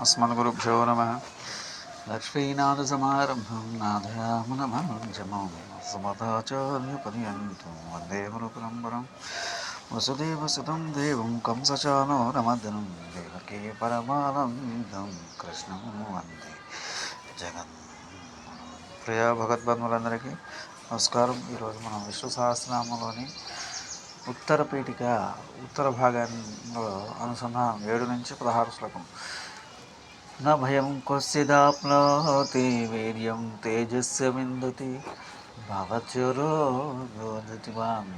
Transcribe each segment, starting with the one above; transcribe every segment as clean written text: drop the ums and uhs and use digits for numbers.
अस्मद्गुरुभ्यो नमः। लक्ष्मीनाथसमारम्भं नाथयामुनमञ्जमं समताचार्यपर्यन्तं वन्दे गुरुपरम्परं वसुदेवसुतं देवं कंसचानूरमर्दनं देवकी परमानन्दं कृष्णं వందే జగన్. ప్రియ భగవద్బంధువులందరికీ నమస్కారం. ఈరోజు మనం విష్ణు సహస్రనామంలోని ఉత్తర పీఠిక ఉత్తర భాగంలో అనుసంధానం 7 నుంచి 16 శ్లోకం. न भयं क्वचिदाप्नोति वीर्यं तेजस्य विन्दति భవత్యోరోగతివాన్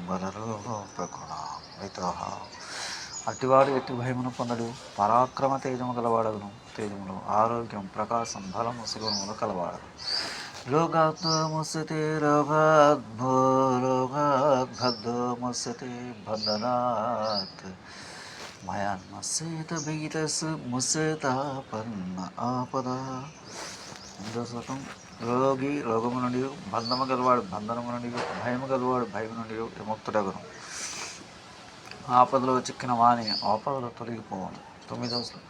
బలరూపగుణాన్వితః. అట్టివాడు ఎట్టి భయమును పొందడు, పరాక్రమ తేజము గలవాడగును. తేజములు ఆరోగ్యం, ప్రకాశం, బలము, సుగుణములు కలవాడదు. రోగాత్ముస్యతే రోగాద్భద్దో ముస్యతే బంధనాత్ మయాన్మస్యేత భీతస్ ముస్యతాపన్న ఆపద. శ్లోకం. రోగి రోగము నుండి, బంధము గలవాడు బంధనము నుండి, భయము గలవాడు భయము నుండి విముక్తుడగును. ఆపదలో చిక్కిన వాణి ఆపదలు తొలగిపోవను. 9వ శ్లోకం.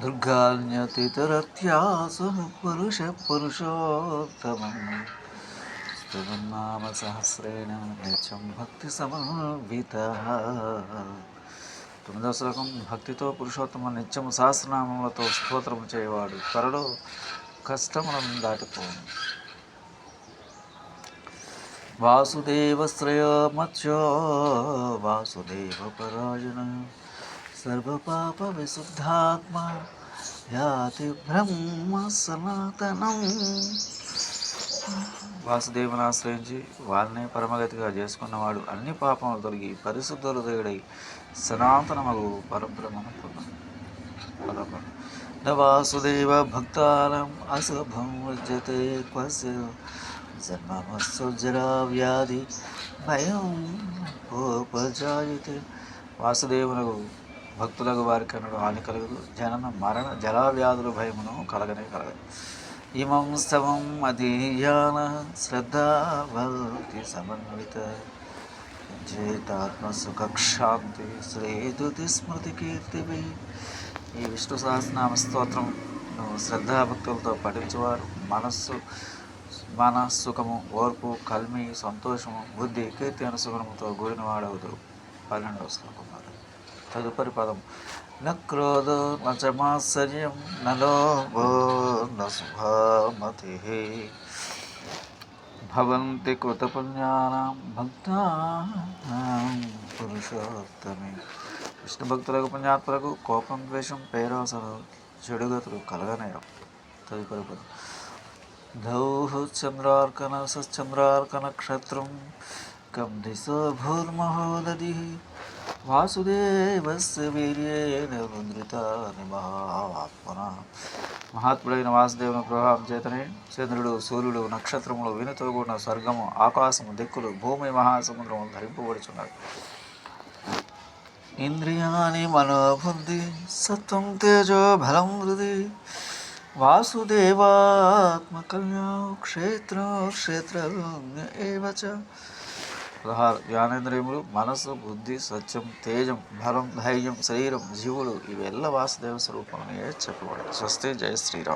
దుర్గాన్యతితరత్యాసు పురుషోత్తమం స్తవన్నామ సహస్రేణ నిత్యం భక్తి సమన్వితః. 9వ శ్లోకం. భక్తితో పురుషోత్తమ నిత్యము సహస్రనామములతో స్తోత్రము చేయవాడు త్వరలో కష్టములను దాటిపోను. వాసుదేవశ్రయమత్యో వాసుదేవ పరాయణ సర్వపాప విశుద్ధాత్మ యాతి బ్రహ్మ సనాతనం. వాసుదేవుని ఆశ్రయించి వారిని పరమగతిగా చేసుకున్నవాడు అన్ని పాపములు తొలగి పరిశుద్ధ హృదయుడై సనాతనమగు పరబ్రహ్మను పొందను. న వాసుదేవ భక్తానం అశుభం విద్యతే క్వస్య జన్మమస్సు జరా వ్యాధి భయం ఉపజాయతే. వాసుదేవునకు భక్తులకు వారికి అన్నడు హాని కలగదు, జనన మరణ జలావ్యాధులు భయమును కలగనే కలగదు. ఇమం స్తవం అధీయాన శ్రద్ధాభక్తి సమన్విత చేతాత్మసుఖాంతి శ్రీదుతి స్మృతి కీర్తివి. ఈ విష్ణు సహస్రనామ స్తోత్రం శ్రద్ధాభక్తులతో పఠించేవారు మన సుఖము, ఓర్పు, కల్మి, సంతోషము, బుద్ధి, కీర్తి అనుసుగుణముతో కూడిన వాడవుతారు. 12వ శ్లోకం. తదుపరి పదం. న క్రోధో న చమాత్సర్యం న లోభో న శుభమతిః భవంతి కృతపుణ్యానాం భక్తానాం పురుషోత్తమే. విష్ణు భక్తులకు పుణ్యాత్ములకు కోపం, ద్వేషం, పేరాసలు, చెడుగతులు కలగనేరం. తదుపరి పదం. దౌః చంద్రార్కన సశ్చంద్రార్కన క్షత్రం కం దిశో భూర్మహోదధిః వాసుదేవస్య వీర్యేణ ముద్రితాని మహాత్మనా. మహాత్ముడైన వాసుదేవుని ప్రభావం చేతనే చంద్రుడు, సూర్యుడు, నక్షత్రములు, వినుతో కూడిన స్వర్గము, ఆకాశము, దిక్కులు, భూమి, మహాసముద్రము ధరింపబడుచున్నారు. ఇంద్రియాణి మనోబుద్ధి సత్వం తేజో బలం హృది వాసుదేవాత్మకల్యో క్షేత్రజ్ఞ ఏవ చ. 16. జ్ఞానేంద్రియములు, మనస్సు, బుద్ధి, సత్యం, తేజం, బలం, ధైర్యం, శరీరం, జీవులు ఇవెల్ల వాసుదేవ స్వరూపంలో చెప్పబడదు. స్వస్తి. జయ శ్రీరామ్.